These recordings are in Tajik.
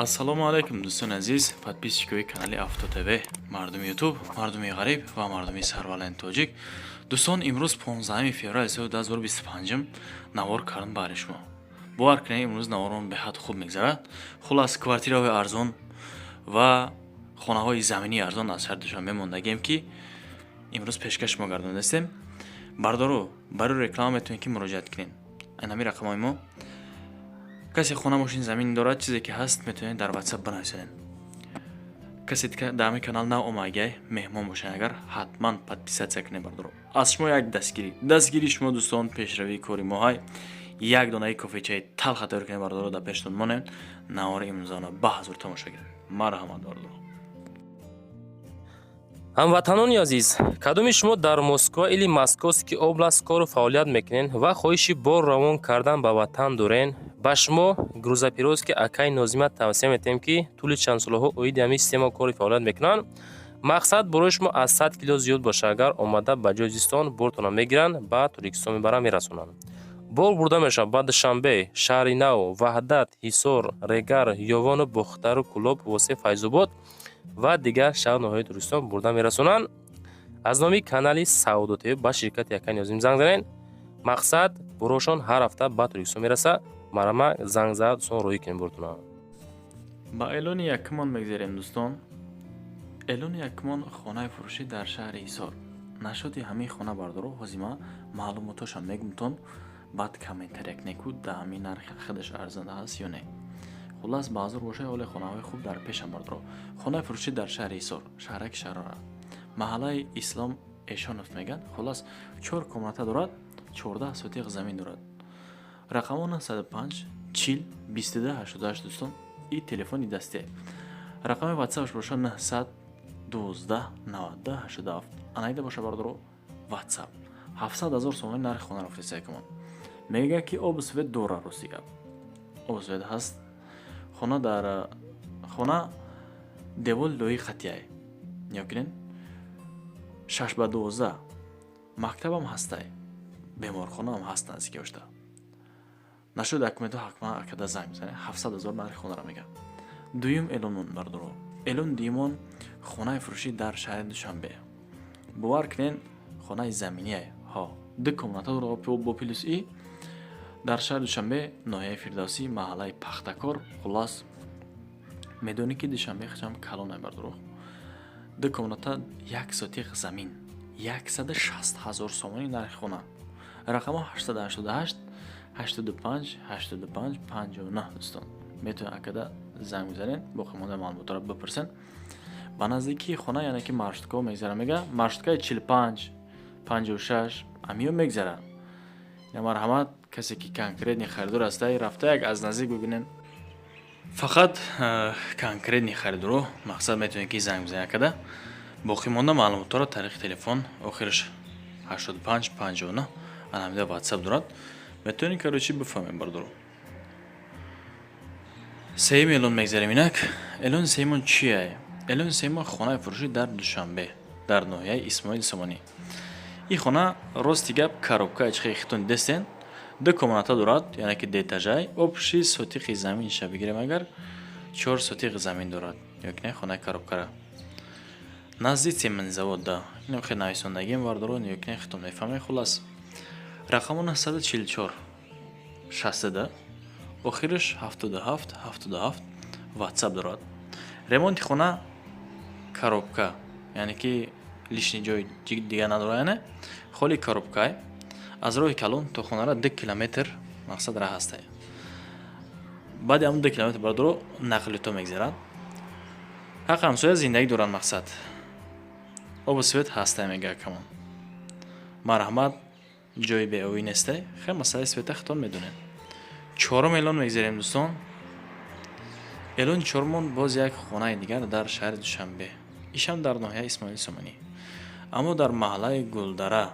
ассалому алайкум дӯстони азиз, подписчикои канали Авто ТВ, мардуми ютуб, мардуми ғариб ва мардуми сарвалаи тоҷик. Дӯстон, имрӯз 15 феврали соли 2025 навор кардам баъри шумо. Бовар кунед, имрӯз наворон беҳад хуб мегзарад. Хулас, квартираҳои арзон ва хонаҳои заминии арзон аз шаҳри Душанбе мондагием ки имрӯз пешкаш шумо гардонидастем. Бардору барои реклама метавонед ки муроҷиат кунед. Айнами рақамҳои мо. کسی خونه ماشین زمین دارد، چیزی که هست میتونید در واتساپ بنویسید. کسی که در همین کانال نو اومده مهمان باشه اگر حتما پادپیساتسیا کنید بردارو. از شما یک دستگیری شما دوستان پیشروی کاری ما های یک دانه کافی چای تلخ تر کنید بردارو در پیشتون مونه نوار امضا با حضور تماشاگر. مرحمت بردارو. ҳамватанони азиз, кадоми шумо дар Москва или Московский област кору фаъолият мекунен ва хоҳиши бор равон кардан ба ватан дорен, ба шумо грузопиревозки Акаи Нозимат тавсия метавем ки тӯли чандсолаҳо оиди ҳамин система кори фаъолият мекунанд. Мақсад барои шумо аз 100 кило зиёд боша, агар омада ба ҷои зистон бортона мегиранд, ба Торикистон мебаранд, мерасонанд. Бор бурда мешавад ба Душанбе, Шаҳри Нав, Ваҳдат, Ҳисор, Регар, Ёвону Бухтару Кулоб, Восеъ Файзобод ва дигар шаҳрноҳои Туристон бурда мерасонанд. Аз номи канали Саудотӣ ба ширкати Акаи Нозим занг занед. Мақсад бурашон ҳар ҳафта ба Торикистон мераса. Марама занг зад сон роҳӣ кунед бортона. Ба эълони якумон мегзарем дӯстон. Эълони якумон хонаи фурӯшӣ дар шаҳри Ҳисор. Нашоти ҳамин хона бардоро ҳозима маълумотошам мегумтон баъд комментария кунед ки да ҳамин нархи худаш арзанда ҳаст ё не. Хулас баъзор боша ҳоли хонаҳои хуб дар пешам бардоро. Хонаи фурӯшӣ дар шаҳри Ҳисор, шаҳраки Шарора. Маҳаллаи Ислом Эшонов меган. Хулас 4 комната дорад, 14 сотиқ замин дорад. Рақамо 905 40 22 88 дӯстон. И телефони дастӣ. Рақами WhatsApp боша 900 12 92 87. Анаида боша бардоро WhatsApp. 700,000 сомони нархи хонаро фиристия кумон. Мега ки обу свет дора рости гап. Обу свет ҳаст. Хона дар хона девол лои хатияй. Ёкинен 6/12. Мактабам ҳастай. Беморхонаам ҳаст наздики ошта. Нашуд документу ҳақма акада занг мизане 700,000 нархи хонаро мега. Дуюм эълонмон бардоро. Эълон димон хонаи фурӯшӣ дар шаҳри Душанбе. Бовар кунен хонаи заминияй. Ҳо, ду комната дорад бо плюс и дар шаҳри Душанбе, ноҳияи Фирдавсӣ, маҳаллаи Пахтакор. Хулас медонӣ ки Душанбе хачам калон бардоро. Ду комната 1 сотиқ замин. 160,000 сомони нархи хона. Рақамо 888 85 85 59 дӯстон. метавонед акада занг бизанед, боқӣ монда маълумотро бипурсен. Ба наздикии хона яъне ки маршрутка мегзара мега. Маршруткаи 45 56 амиё мегзара. Я марҳамат, касе ки конкретни харидор ҳастай, рафта як аз наздик бибинен. Фақат конкретни харидоро мақсад метавонед ки занг бизанед акада. боқӣ монда маълумотро тариқи телефон охираш 85 59 анамида WhatsApp дорад. метавонед карочи бифаҳмед бардоро. сеюм эълон мегзарем инак. Эълони сеюмон чияй? Эълони сеюмон хонаи фурӯшӣ дар Душанбе, дар ноҳияи Исмоил Сомонӣ. ин хона рости гап коробкаи чихи хитони дестен. Ду комната дорад, яъне ки детажай, об 6 сотиқи замин ша бигирем агар 4 сотиқи замин дорад. ёкне хонаи коробкара. Назди цементзавод да. Ин хе нависондагием бардоро, ёкне хитон мефаҳме. Хулас рақамо 944 60 охираш 77 77 WhatsApp дорад. Ремонти хона коробка, яъне ки лишни ҷои дига надорад, яъне холи коробкай. аз роҳи калон то хонара 2 километр мақсад раҳ ҳастай. баъди ҳамун 2 километр бардоро нақлиёто мегзарад. ҳаққи ҳамсоя зиндагӣ дорад мақсад. обу свет ҳастай мега камон. марҳамат, ҷои беовӣ нестай. хеле масъалаи света хитон медонед. чорум эълон мегзарем дӯстон. эълони чорумон боз як хонаи дигар дар шаҳри Душанбе. ишам дар ноҳияи Исмоил Сомонӣ. аммо дар маҳаллаи Гулдара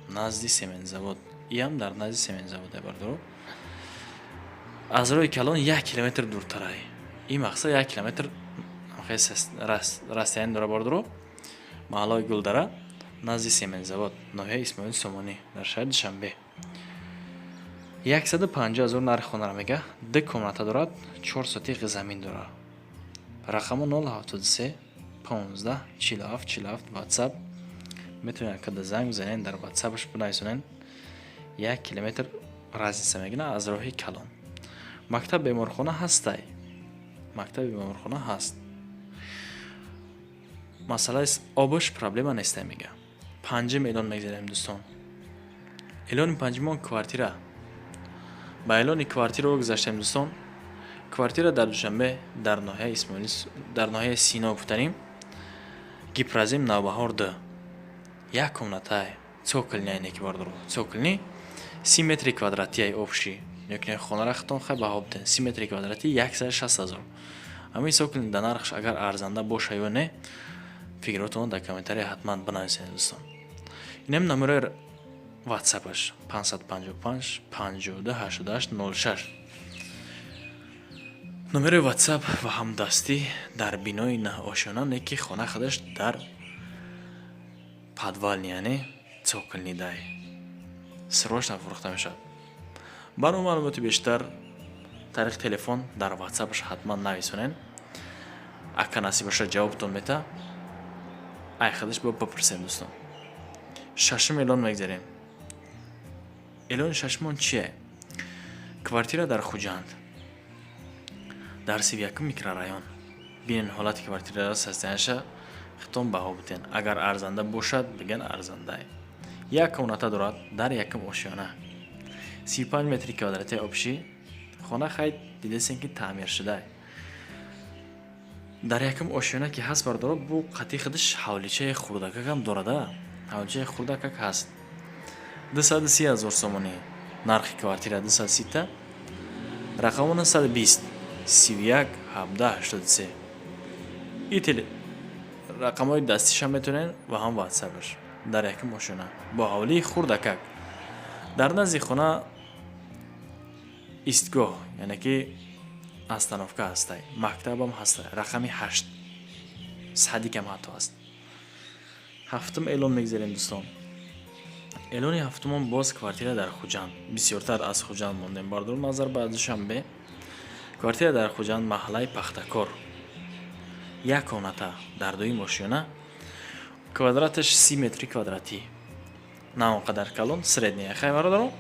назди сементзавод. иам дар назди сементзавод бардоро. аз роҳи калон 1 километр дуртарай. ин мақсад 1 километр растияни дора бардоро. маҳаллаи Гулдара назди сементзавод, ноҳияи Исмоил Сомонӣ дар шаҳри Душанбе. 150,000 нархи хонаро мега. 2 комната дорад, 4 сотиқи замин дорад. рақаму 073 15 47 47 ватсап метавонед када занг бизанед, дар ватсапаш бинависонед. 1 километр разница мегина аз роҳи калон. мактаб беморхона ҳастай. мактаби беморхона ҳаст. масъалаи обаш проблема нестай мега. панҷум эълон мегзарем дӯстон. эълони панҷумон квартира. ба эълони квартирао гузаштем дӯстон. квартира дар Душанбе дар ноҳияи Исмоили, дар ноҳияи Сино гуфтанем. Гипразим Навбаҳор 2. як комнатай цоколни айне ки бардоро. цоколни 30 метри квадратияи обши. ёкне хонара хатон хай баҳо биден. 30 метри квадрати 160,000. ҳамин цоколни дар нархш агар арзанда боша ё не, фикротон дар комментария ҳатман бинависед дӯстон. инам номерои ватсапаш 555 52 88 06. номерои ватсап ва ҳамдастӣ дар бинои наошёна не ки хона худаш дар подвал, яъне цоколни дай. срочно фурӯхта мешавад. барои маълумоти бештар тариқи телефон дар ватсапаш ҳатман нависонед. ака насиб бошад ҷавобтон мета. ай худаш бипурсем дӯстон. шашум эълон мегзарем. эълони шашумон чие? квартира дар Хуҷанд дар 31 микрорайон. бинен ҳолати квартира састенаша хитон баҳо биден. агар арзанда бошад биган арзандай. як комната дорад дар якум ошёна. 35 метри квадратии обши. хона хай дидесен ки таъмир шудай. дар якум ошёна ки ҳаст бардоро бу қати худаш ҳавличаи хурдакакам дорада. ҳавличаи хурдакак ҳаст. 230,000 сомонӣ нархи квартира. 230 рақамона 120 31 17 83. ин рақамҳои дастиша метонен ва ҳам ватсапаш дар якум ошёна бо ҳавлии хурдакак. дар назди хона истгоҳ, яъне ки остановка ҳастай. мактабам ҳастай. рақами 8. садикам ҳатто ҳаст. ҳафтум эълон мегзарем дӯстон. эълони ҳафтумон боз квартира дар Хуҷанд. бисёртар аз Хуҷанд мондем. бардор назар ба Душанбе. квартира дар Хуҷанд, маҳаллаи Пахтакор. як комната дар дуюм ошёна. квадраташ 30 метри квадратӣ. на он қадар калон, средния. хай бародаро.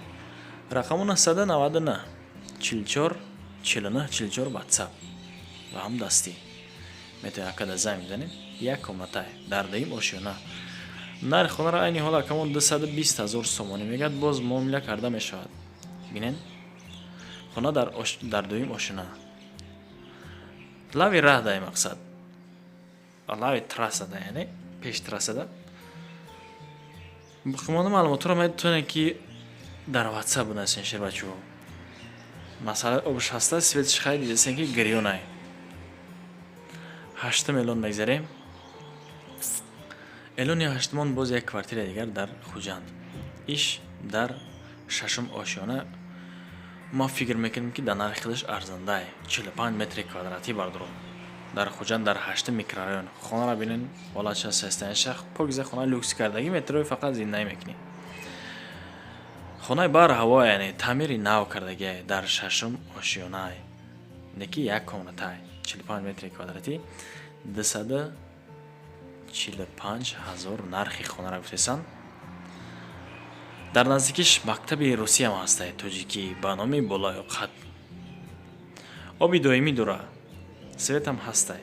рақамона 199 44 49 44 ватсап ва ҳам дастӣ. метавонед када занг бизанед. як комнатай дар дуюм ошёна. нархи хонаро айни ҳол акамон 220,000 сомонӣ мегӯяд. боз муомила карда мешавад. бинен хона дар дуюм ошёна. лави раҳ дай мақсад. лави трассада, яъне пеш трассада. бихумона маълумотро метавонед ки дар ватсап бинависен шербачӯ. масъалаи обш ҳаста светиш хай дидесен ки гирёнай. ҳаштум эълон мегзарем. эълони ҳаштумон боз як квартира дигар дар Хуҷанд. иш дар шашум ошёна. ма фикр мекунем ки дар нархи худаш арзандай. 45 метри квадратӣ бардоро. дар Хуҷанд дар 8 микрорайон. хонара бинен ҳолатша сестанаша покиза хона люкс кардагӣ метрои фақат зиндаӣ мекунӣ. хонаи бар ҳаво, яъне таъмири нав кардагӣ дар шашум ошёнай. неки як комнатай 45 метри квадратӣ 245,000 нархи хонара гуфтесан. дар наздикиш мактаби русиям ҳастай, тоҷикӣ ба номи болоёқат. оби доимӣ дора. светам ҳастай.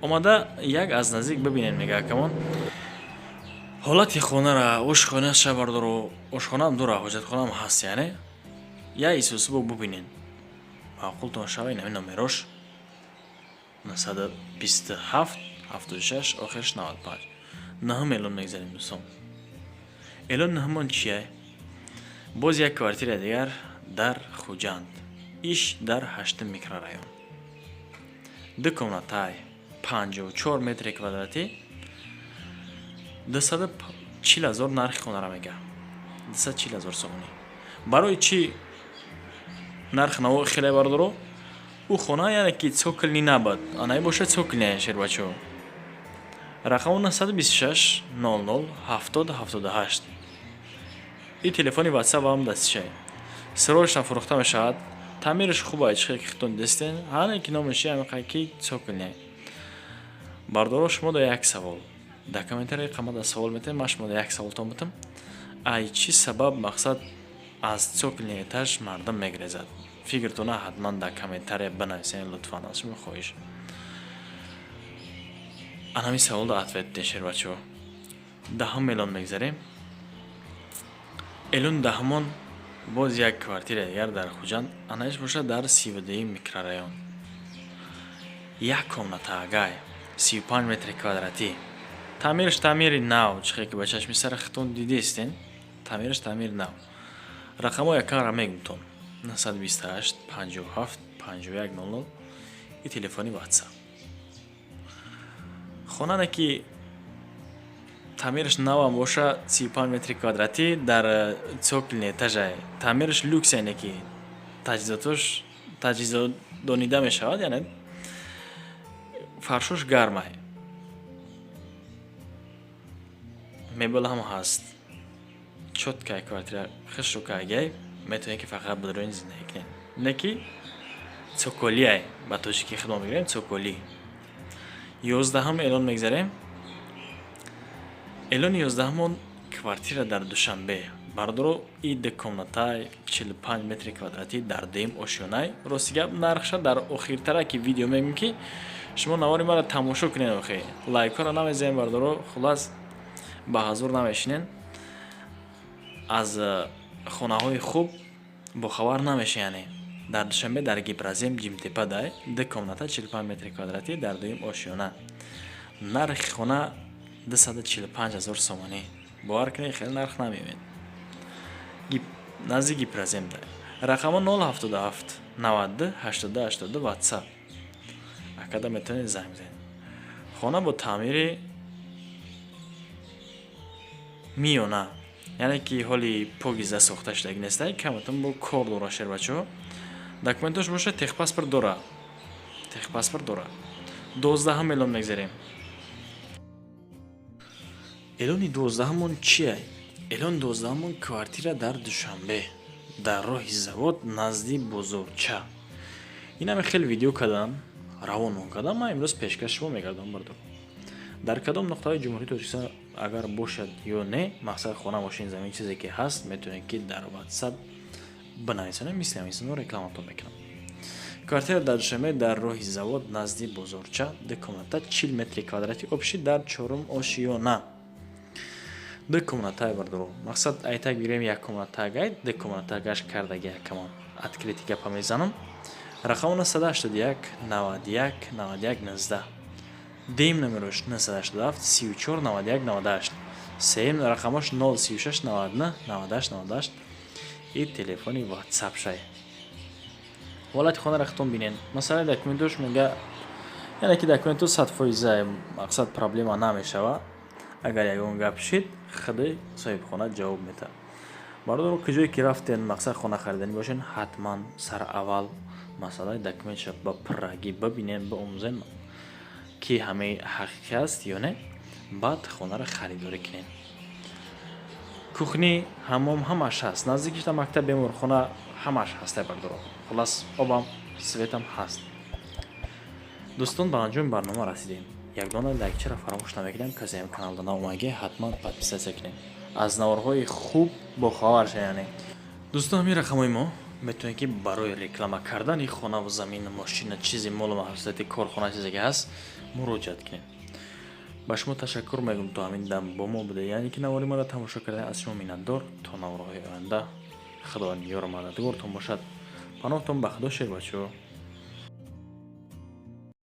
омада як аз наздик бибинед мега акамон. ҳолати хонара, ошхонаша бардоро. ошхонаам дора, ҳоҷатхонаам ҳаст, яъне я исусубо бубинен. маъқултон шава ин ҳамин номерош 927 76 охирш 95. наҳум эълон мегзарем дӯстон. эълони наҳумон чие? боз як квартира дигар дар Хуҷанд. иш дар 8 микрорайон. ду комнатай 54 метри квадратӣ 240,000 нархи хонара мега. 240,000 сомонӣ. барои чӣ нарх наво хеле бардоро? ӯ хона яъне ки цоколни набад. анаи бошад цоколни шербачо. рақамона 126 00 70 78. ин телефони ватсап ҳам дастишай. срочно фурӯхта мешавад. Тамирш хубай чихе ки хитон дестен ҳане ки номиши амиқаки цокилне. Бардоро шумо да як савол. Дар комментарии қамада савол метем, ма шумо да як саволтон метам. Ай чӣ сабаб мақсад аз цокилни этаж мардум мегрезад? Фикртона ҳатман дар комментария бинависен лутфан аз шумо хоҳиш. Анами савол да ответ дешер бачаҳо. Даҳум элон мегзарем. Элон даҳумон боз як квартира дигар дар Хуҷанд, анаиш боша дар 32 микрорайон. Як комната агай 35 метри квадратӣ. Таъмирш таъмири нав, чихе ки ба чашми сара хитон дидистен. Таъмирш таъмири нав. Рақамҳо яканра мегумтон. 928 57 51 00 и телефони WhatsApp. Хонане ки таъмирш навам боша 35 метри квадратӣ дар цокилни этажа. Таъмирш люксене ки таҷҳизот донида мешавад, яъне фаршош гармай. Мебел ҳам ҳаст. Чоткай квартира хишрукайгай метавонед ки фақат бидроин зиндагӣ кунед. Не ки цоколиай ба тоҷикӣ хидмат мегирем цоколӣ. 11 элон мегзарем. Элони 11 квартира дар Душанбе. Бардоро и декомнатай 45 метри квадратӣ дар дуюм ошёнай. Рости гап нархша дар охиртараки видео мегӯям ки шумо навори мара тамошо кунед. Охи лайкҳоро намезанем, бардоро хулас ба ҳазур намешинен. Аз хонаҳои хуб бохабар намешин. Яъне дар Душанбе дар Гипразем ҷимтепа дай декомната 45 метри квадратӣ дар дуюм ошёна. Нархи хона 245,000 сомонӣ. Бовар кунед хеле нарх намеёбед. Назди Гипразем дай. Рақамо 077 92 82 82 WhatsApp. Акада метавонед занг бизанед. Хона бо таъмири миёна, яъне ки ҳоли погиза сохта шудаги нестай, каматон бо кор дора шер бачаҳо. Документош боша техпаспорт дора. Техпаспорт дора. 12 миллион мегзарем. Элони 12-мон чие? Элон 12-мон квартира дар Душанбе, дар роҳи завод назди бозорча. Инаме хеле видео кардам, равон кардам, ман имрӯз пешкаш шумо мегардам бардор. Дар кадом нуқтаи ҷумҳурии Тоҷикистон агар бошад ё не, мақсад хона, мошин, замин чизе ки ҳаст, метавонед ки дар WhatsApp бинависонед, мисли ҳамин рекламатон мекунам. Квартира дар Душанбе дар роҳи завод назди бозорча, декомната 40 метри квадратӣ, обши дар 4 ошёна. Декомната бардор. Мақсад айтак бигирем як комната гай, декомната гаш кардаги якамон. Открити гапа мезанам. Рақам 981 91 91 19. Дем номерош 987 34 91 98. Сем рақамош 036 91 98 98 и телефони WhatsApp шай. Ҳолати хона рахтон бинен. Масалан документош мега, яъне ки документош 100% мақсад проблема намешава. Агар ягон гап шид, худи соҳибхона ҷавоб медиҳад. Бардор куҷое ки рафтен мақсад хона харидани бошен, ҳатман сар аввал масъалаи документша ба пуррагӣ бибинен, биомӯзен ки ҳамаи ҳақиқӣ аст ё не, баъд хонаро харидорӣ кунен. Кухни, ҳаммом ҳамаш ҳаст. Наздикита мактаб, беморхона ҳамаш ҳаст. Бардор хулас обам, светам ҳаст. дӯстон, ба анҷоми барнома расидем. Як дона лайкчаро фаромӯш намекунем. Касе ҳам каналда наомаге ҳатман подписатсия кунем. Аз наворҳои хуб бохабар шавед. Дӯстон, ҳамин рақамҳои мо метавонед ки барои реклама кардани хонаву замин, мошина, чизи молу маҳсулоти корхона чизе ки ҳаст муроҷиат кунед. ба шумо ташаккур мегӯям, то ҳамин дам бо мо будед, яъне ки навори маро тамошо кардан. Аз шумо миннатдор. То наворҳои оянда худованд ёру мададгортон бошад. паноҳтон ба худо шер бачаҳо.